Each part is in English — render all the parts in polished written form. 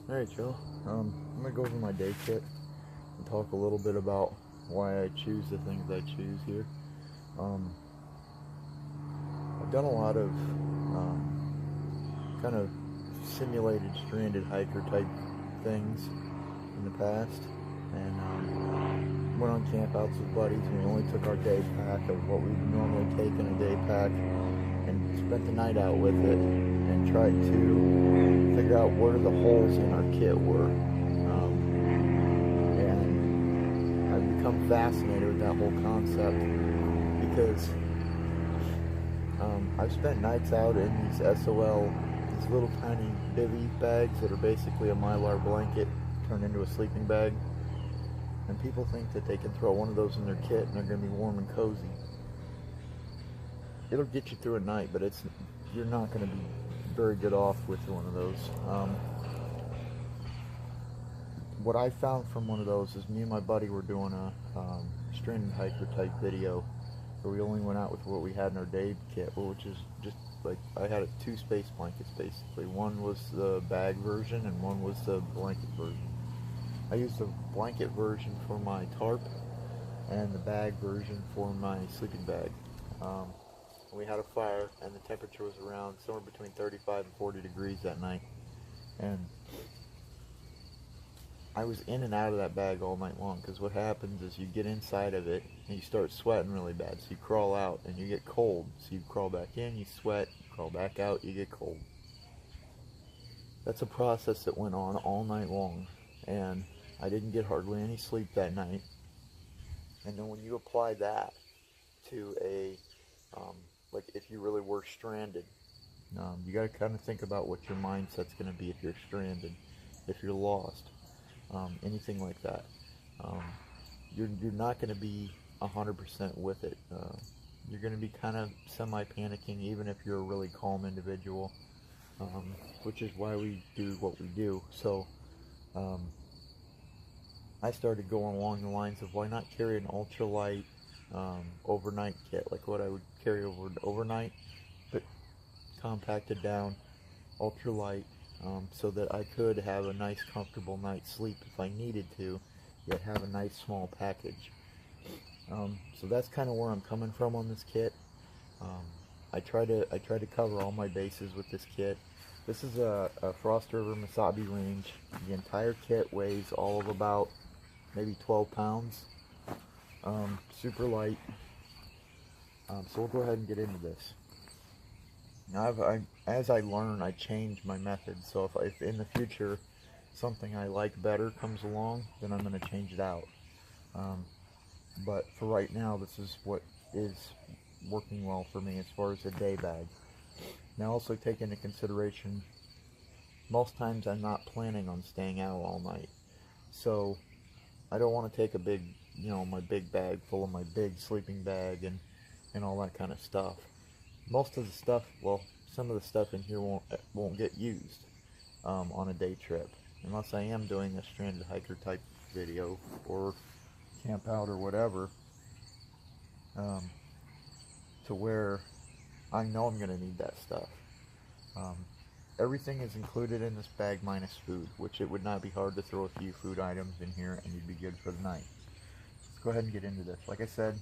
Alright, Joe. I'm gonna go over my day kit and talk a little bit about why I choose the things I choose here. Um, I've done a lot of kind of simulated stranded hiker type things in the past, and went on campouts with buddies. And we only took our day pack of what we would normally take in a day pack, and spent the night out with it, and tried to figure out where the holes in our kit were. And I've become fascinated with that whole concept because I've spent nights out in these SOL, these little tiny bivy bags that are basically a Mylar blanket turned into a sleeping bag. And people think that they can throw one of those in their kit and they're going to be warm and cozy. It'll get you through a night, but you're not going to be very good off with one of those. What I found from one of those is me and my buddy were doing a stranded hiker type video where we only went out with what we had in our day kit, which is just like, I had two space blankets basically. One was the bag version and one was the blanket version. I used the blanket version for my tarp and the bag version for my sleeping bag. We had a fire and the temperature was around somewhere between 35 and 40 degrees that night. And I was in and out of that bag all night long, because what happens is you get inside of it and you start sweating really bad. So you crawl out and you get cold. So you crawl back in, you sweat, you crawl back out, you get cold. That's a process that went on all night long. And I didn't get hardly any sleep that night. And then when you apply that to like if you really were stranded, you got to kind of think about what your mindset's going to be if you're stranded, if you're lost, anything like that. You're not going to be 100% with it. You're going to be kind of semi-panicking, even if you're a really calm individual, which is why we do what we do. So I started going along the lines of, why not carry an ultralight overnight kit, like what I would carry overnight, but compacted down, ultralight, so that I could have a nice comfortable night's sleep if I needed to, yet have a nice small package. So that's kind of where I'm coming from on this kit. I try to cover all my bases with this kit. This is a Frost River Masabi range. The entire kit weighs all of about maybe 12 pounds. Super light. So we'll go ahead and get into this. Now, as I learn, I change my method. So if in the future something I like better comes along, then I'm going to change it out. But for right now, this is what is working well for me as far as a day bag. Now, also take into consideration, most times I'm not planning on staying out all night. So I don't want to take a big, my big bag full of my big sleeping bag and all that kind of stuff. Most of the stuff, well, some of the stuff in here won't get used on a day trip, unless I am doing a stranded hiker type video or camp out or whatever, to where I know I'm going to need that stuff. Everything is included in this bag minus food, which it would not be hard to throw a few food items in here and you'd be good for the night. Let's go ahead and get into this. Like I said,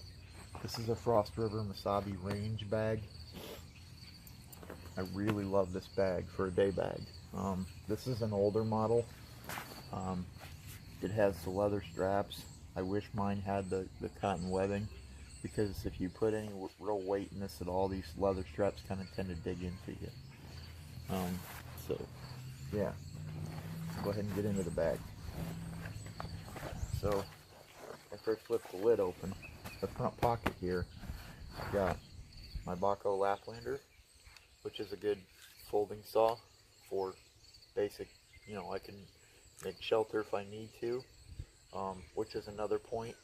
this is a Frost River Masabi range bag. I really love this bag for a day bag. This is an older model. It has the leather straps. I wish mine had the cotton webbing, because if you put any real weight in this at all, these leather straps kind of tend to dig into you. So yeah, go ahead and get into the bag. So I first flip the lid open. The front pocket here, I've got my Baco Laplander, which is a good folding saw for basic, I can make shelter if I need to, which is another point.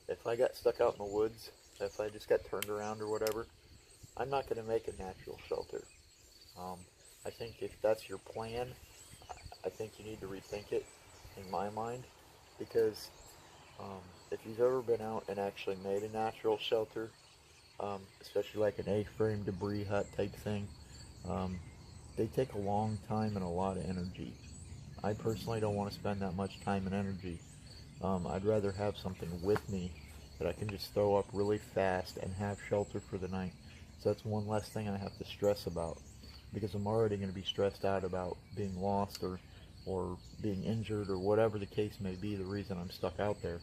If I got stuck out in the woods, if I just got turned around or whatever, I'm not going to make a natural shelter. I think if that's your plan, I think you need to rethink it, in my mind, because if you've ever been out and actually made a natural shelter, especially like an A-frame debris hut type thing, they take a long time and a lot of energy. I personally don't want to spend that much time and energy. I'd rather have something with me that I can just throw up really fast and have shelter for the night. So that's one less thing I have to stress about, because I'm already going to be stressed out about being lost or being injured or whatever the case may be, the reason I'm stuck out there.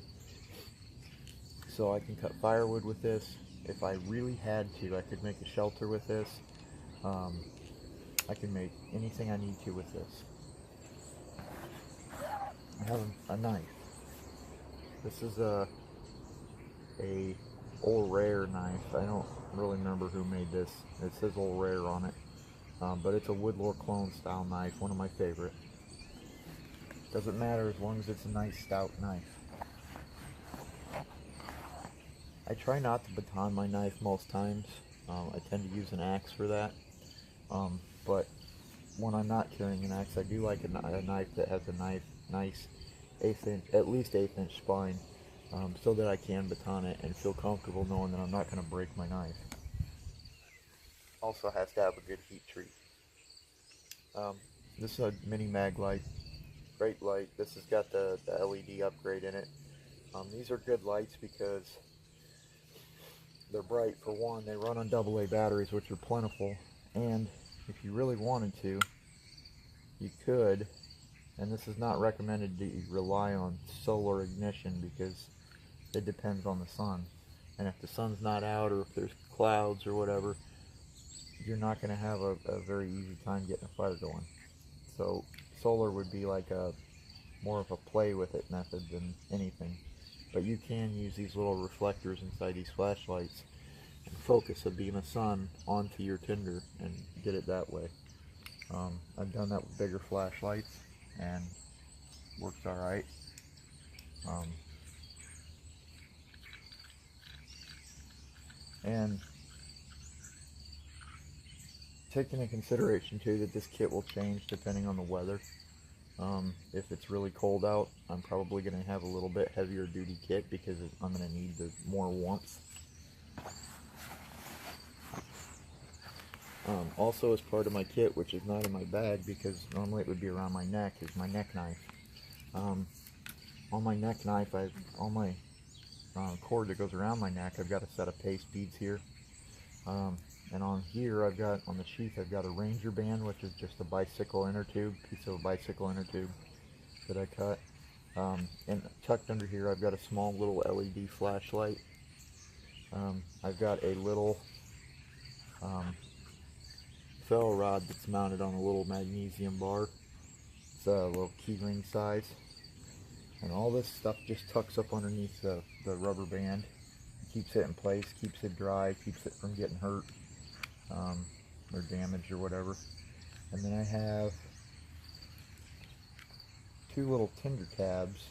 So I can cut firewood with this. If I really had to, I could make a shelter with this. I can make anything I need to with this. I have a knife. This is a Old Rare knife. I don't really remember who made this. It says Old Rare on it. But it's a Woodlore clone style knife, one of my favorite. Doesn't matter as long as it's a nice stout knife. I try not to baton my knife most times. I tend to use an axe for that. But when I'm not carrying an axe, I do like a knife that has a nice at least 1/8 inch spine, so that I can baton it and feel comfortable knowing that I'm not going to break my knife. Also has to have a good heat treat. This is a mini mag light. Great light. This has got the LED upgrade in it. These are good lights because they're bright. For one, they run on AA batteries, which are plentiful, and if you really wanted to, you could, and this is not recommended to rely on solar ignition because it depends on the sun, and if the sun's not out or if there's clouds or whatever, you're not going to have a very easy time getting a fire going. So solar would be like more of a play with it method than anything. But you can use these little reflectors inside these flashlights and focus a beam of sun onto your tinder and get it that way. I've done that with bigger flashlights and works alright. And take into consideration too that this kit will change depending on the weather. If it's really cold out, I'm probably going to have a little bit heavier duty kit because I'm going to need the more warmth. Also, as part of my kit, which is not in my bag because normally it would be around my neck, is my neck knife. On my neck knife, on my cord that goes around my neck, I've got a set of paste beads here. And on here, on the sheath, I've got a Ranger band, which is just a bicycle inner tube, piece of a bicycle inner tube that I cut. And tucked under here, I've got a small little LED flashlight. I've got a little ferro rod that's mounted on a little magnesium bar. It's a little key ring size. And all this stuff just tucks up underneath the rubber band. Keeps it in place, keeps it dry, keeps it from getting hurt or damaged or whatever. And then I have two little tinder tabs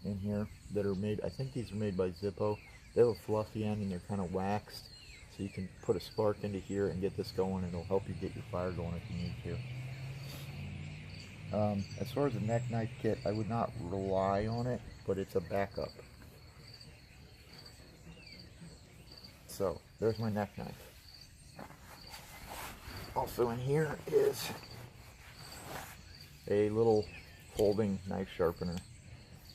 in here that are made, I think these are made by Zippo. They have a fluffy end and they're kind of waxed, so you can put a spark into here and get this going, and it'll help you get your fire going if you need to. As far as a neck knife kit, I would not rely on it, but it's a backup. So there's my neck knife. Also in here is a little folding knife sharpener.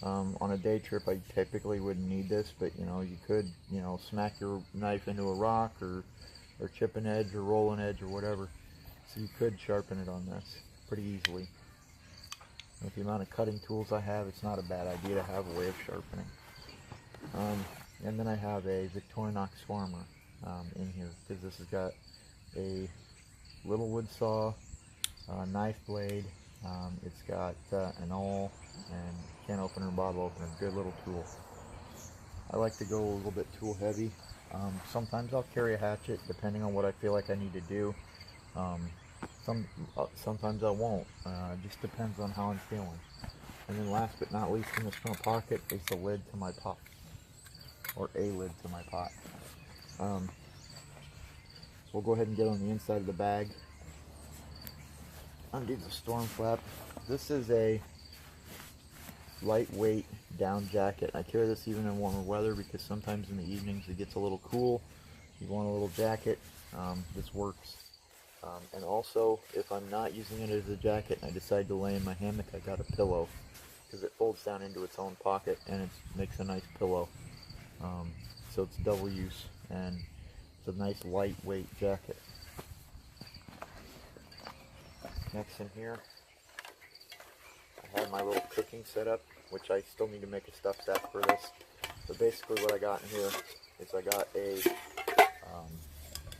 On a day trip, I typically wouldn't need this, but you could, smack your knife into a rock or chip an edge or roll an edge or whatever. So you could sharpen it on this pretty easily. With the amount of cutting tools I have, it's not a bad idea to have a way of sharpening. And then I have a Victorinox Farmer in here, because this has got a little wood saw, knife blade, it's got an awl, and can opener and bottle opener. Good little tool. I like to go a little bit tool heavy. Sometimes I'll carry a hatchet depending on what I feel like I need to do. Sometimes I won't. It just depends on how I'm feeling. And then last but not least in this front pocket is the lid to my pot. Or a lid to my pot. We'll go ahead and get on the inside of the bag. Undo the storm flap. This is a lightweight down jacket. I carry this even in warmer weather because sometimes in the evenings it gets a little cool. You want a little jacket. This works And also, if I'm not using it as a jacket and I decide to lay in my hammock, I got a pillow, because it folds down into its own pocket and it makes a nice pillow. So it's double use, and it's a nice lightweight jacket. Next in here, I have my little cooking setup, which I still need to make a stuffed sack for this. But basically what I got in here is I got a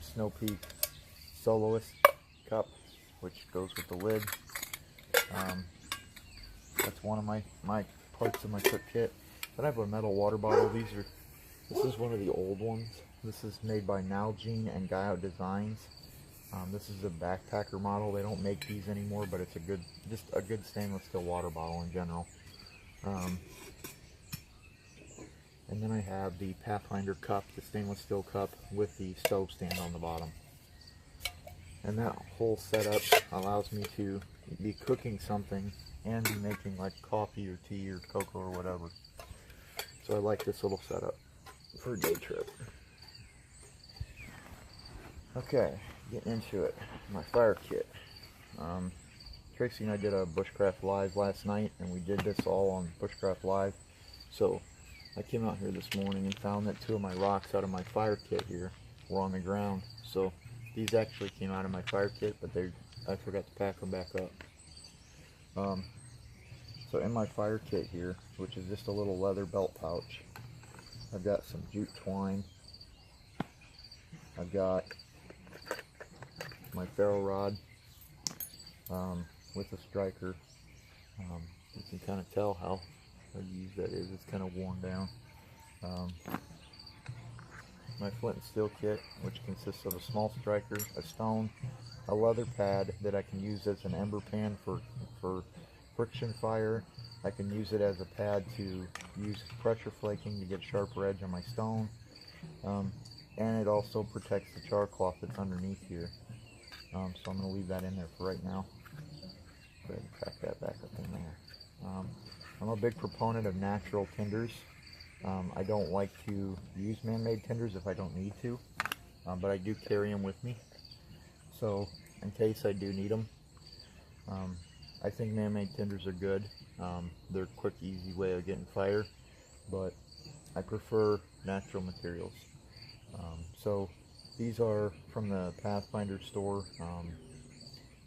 Snow Peak Soloist cup, which goes with the lid. That's one of my parts of my cook kit. Then I have a metal water bottle. This is one of the old ones. This is made by Nalgene and Guyout Designs. This is a backpacker model. They don't make these anymore, but it's just a good stainless steel water bottle in general. And then I have the Pathfinder cup, the stainless steel cup with the stove stand on the bottom. And that whole setup allows me to be cooking something and be making like coffee or tea or cocoa or whatever. So I like this little setup for a day trip. Okay, getting into it. My fire kit. Tracy and I did a Bushcraft Live last night, and we did this all on Bushcraft Live. So I came out here this morning and found that 2 of my rocks out of my fire kit here were on the ground. So these actually came out of my fire kit, but I forgot to pack them back up. So in my fire kit here, which is just a little leather belt pouch, I've got some jute twine. I've got my ferro rod with a striker. You can kind of tell how used that is. It's kind of worn down. My flint and steel kit, which consists of a small striker, a stone, a leather pad that I can use as an ember pan for friction fire. I can use it as a pad to use pressure flaking to get sharper edge on my stone. And it also protects the char cloth that's underneath here. So I'm going to leave that in there for right now. Go ahead and crack that back up in there. I'm a big proponent of natural tinders. I don't like to use man-made tinders if I don't need to, but I do carry them with me. So in case I do need them, I think man-made tinders are good. They're a quick, easy way of getting fire, but I prefer natural materials. So these are from the Pathfinder store.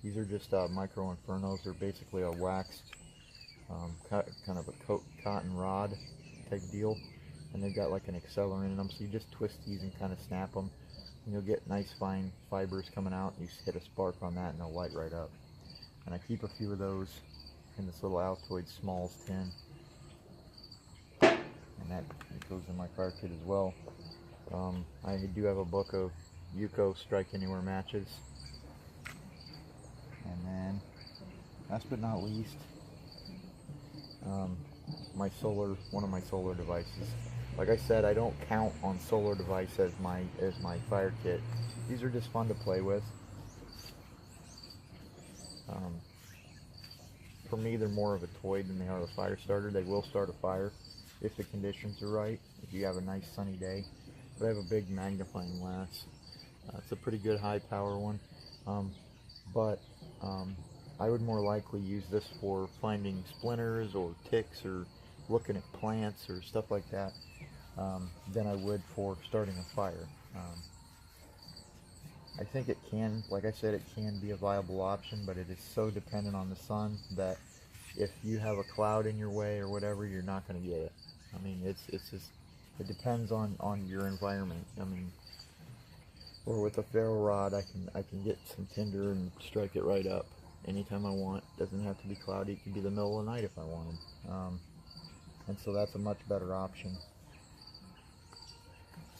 These are just micro infernos. They're basically a waxed kind of a cotton rod type deal, and they've got like an accelerant in them, so you just twist these and kind of snap them, and you'll get nice fine fibers coming out. You just hit a spark on that and they'll light right up. And I keep a few of those in this little Altoid Smalls tin, and that goes in my fire kit as well. I do have a book of Yuko Strike Anywhere matches. And then, last but not least, one of my solar devices. Like I said, I don't count on solar device as my fire kit. These are just fun to play with. For me, they're more of a toy than they are a fire starter. They will start a fire if the conditions are right, if you have a nice sunny day. But I have a big magnifying glass. It's a pretty good high power one. I would more likely use this for finding splinters or ticks or looking at plants or stuff like that than I would for starting a fire. I think it can, like I said, it can be a viable option, but it is so dependent on the sun that if you have a cloud in your way or whatever, you're not going to get it. I mean, it's just, it depends on your environment. I mean, or with a ferro rod, I can get some tinder and strike it right up anytime I want. It doesn't have to be cloudy. It can be the middle of the night if I wanted. And so that's a much better option.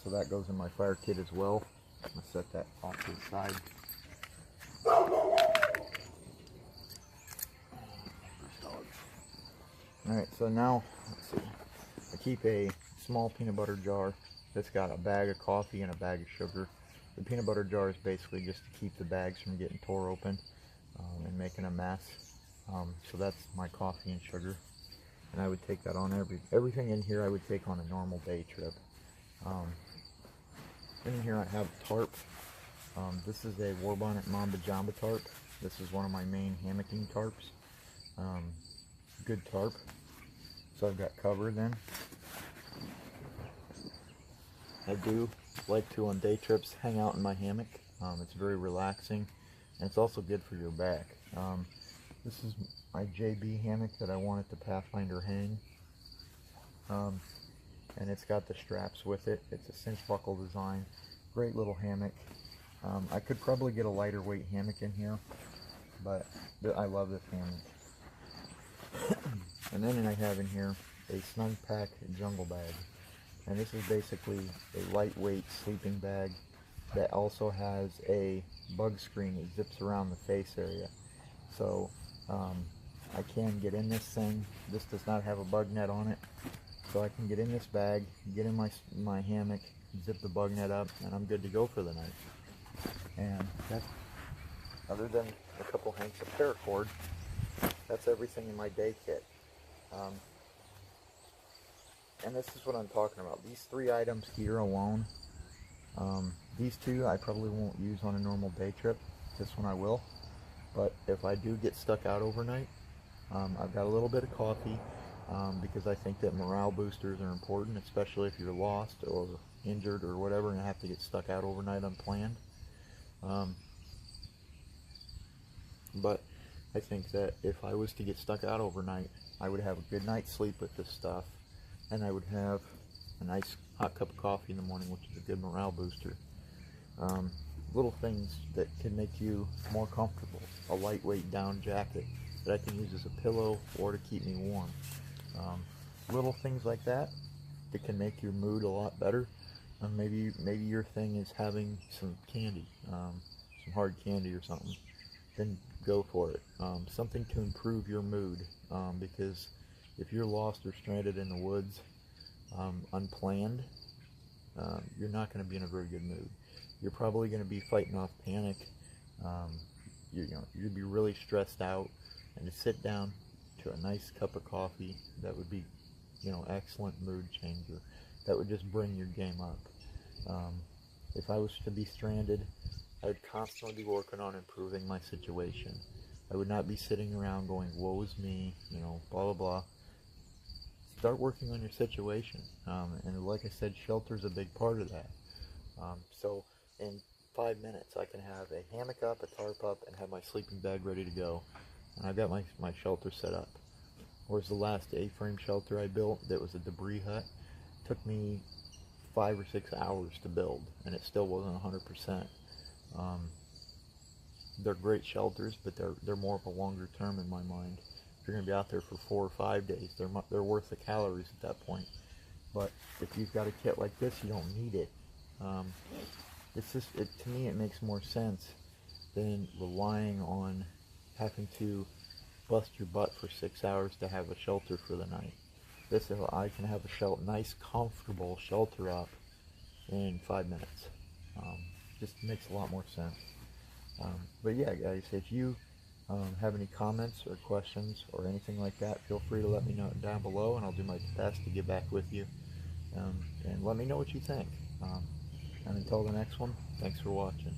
So that goes in my fire kit as well. I'm going to set that off to the side. Alright, so now, let's see. I keep a small peanut butter jar that's got a bag of coffee and a bag of sugar. The peanut butter jar is basically just to keep the bags from getting tore open and making a mess. So that's my coffee and sugar. And I would take that on everything in here I would take on a normal day trip. In here I have a tarp. This is a Warbonnet Mamba Jamba tarp. This is one of my main hammocking tarps. Good tarp. So I've got cover then. I do like to, on day trips, hang out in my hammock. It's very relaxing, and it's also good for your back. This is my JB hammock that I wanted to Pathfinder hang. And it's got the straps with it. It's a cinch buckle design. Great little hammock. I could probably get a lighter weight hammock in here, but I love this hammock. And then I have in here a Snug Pack jungle bag. And this is basically a lightweight sleeping bag that also has a bug screen that zips around the face area. So I can get in this thing. This does not have a bug net on it. So I can get in this bag, get in my hammock, zip the bug net up, and I'm good to go for the night. And that's, other than a couple hanks of paracord, that's everything in my day kit. And this is what I'm talking about. These 3 items here alone, these 2 I probably won't use on a normal day trip. This one I will. But if I do get stuck out overnight, I've got a little bit of coffee, because I think that morale boosters are important, especially if you're lost or injured or whatever and have to get stuck out overnight unplanned. But I think that if I was to get stuck out overnight, I would have a good night's sleep with this stuff, and I would have a nice hot cup of coffee in the morning, which is a good morale booster. Little things that can make you more comfortable. A lightweight down jacket that I can use as a pillow or to keep me warm. Little things like that can make your mood a lot better. Maybe your thing is having some candy, some hard candy or something. Then go for it. Something to improve your mood, because if you're lost or stranded in the woods, unplanned, you're not going to be in a very good mood. You're probably going to be fighting off panic. You're going to be really stressed out, and to sit down to a nice cup of coffee, that would be, excellent mood changer. That would just bring your game up. If I was to be stranded, I would constantly be working on improving my situation. I would not be sitting around going, woe is me, blah, blah, blah. Start working on your situation. And like I said, shelter's a big part of that. So in 5 minutes, I can have a hammock up, a tarp up, and have my sleeping bag ready to go. And I've got my shelter set up. Whereas the last A-frame shelter I built that was a debris hut took me 5 or 6 hours to build, and it still wasn't 100%. They're great shelters, but they're more of a longer term in my mind. If you're going to be out there for 4 or 5 days, they're worth the calories at that point. But if you've got a kit like this, you don't need it. To me, it makes more sense than relying on having to bust your butt for 6 hours to have a shelter for the night. This, I can have a nice, comfortable shelter up in 5 minutes. Just makes a lot more sense. But yeah, guys, if you have any comments or questions or anything like that, feel free to let me know down below, and I'll do my best to get back with you. And let me know what you think. And until the next one, thanks for watching.